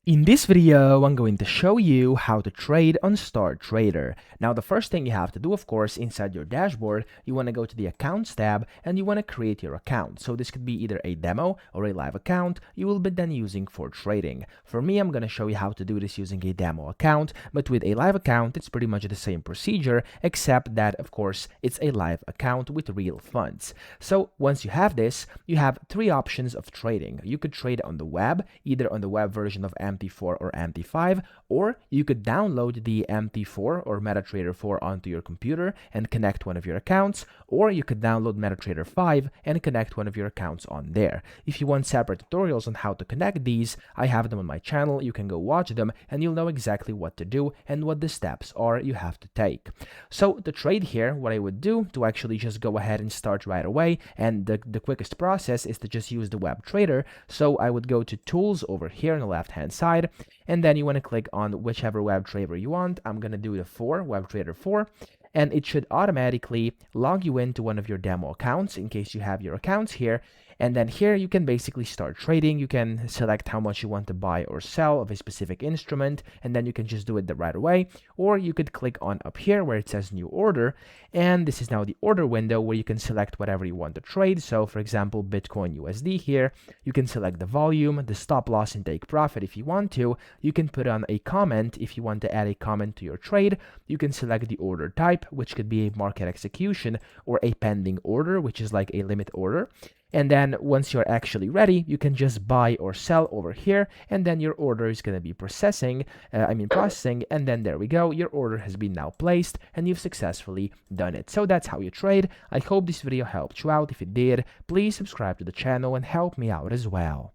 In this video, I'm going to show you how to trade on StarTrader. Now, the first thing you have to do, of course, inside your dashboard, you want to go to the Accounts tab and you want to create your account. So this could be either a demo or a live account you will be then using for trading. For me, I'm going to show you how to do this using a demo account, but with a live account, it's pretty much the same procedure, except that, of course, it's a live account with real funds. So once you have this, you have three options of trading. You could trade on the web, either on the web version of MT4 or MT5, or you could download the MT4 or MetaTrader 4 onto your computer and connect one of your accounts, or you could download MetaTrader 5 and connect one of your accounts on there. If you want separate tutorials on how to connect these, I have them on my channel. You can go watch them and you'll know exactly what to do and what the steps are you have to take. So to trade here, what I would do to actually just go ahead and start right away, and the quickest process is to just use the web trader. So I would go to tools over here on the left hand side, and then you want to click on whichever web trader you want. I'm going to do the WebTrader 4, and it should automatically log you into one of your demo accounts in case you have your accounts here. And then here you can basically start trading. You can select how much you want to buy or sell of a specific instrument, and then you can just do it right away. Or you could click on up here where it says new order, and this is now the order window where you can select whatever you want to trade. So for example, Bitcoin USD here, you can select the volume, the stop loss and take profit if you want to. You can put on a comment if you want to add a comment to your trade. You can select the order type, which could be a market execution or a pending order, which is like a limit order. And then once you're actually ready, you can just buy or sell over here, and then your order is going to be processing, and then there we go. Your order has been now placed and you've successfully done it. So that's how you trade. I hope this video helped you out. If it did, please subscribe to the channel and help me out as well.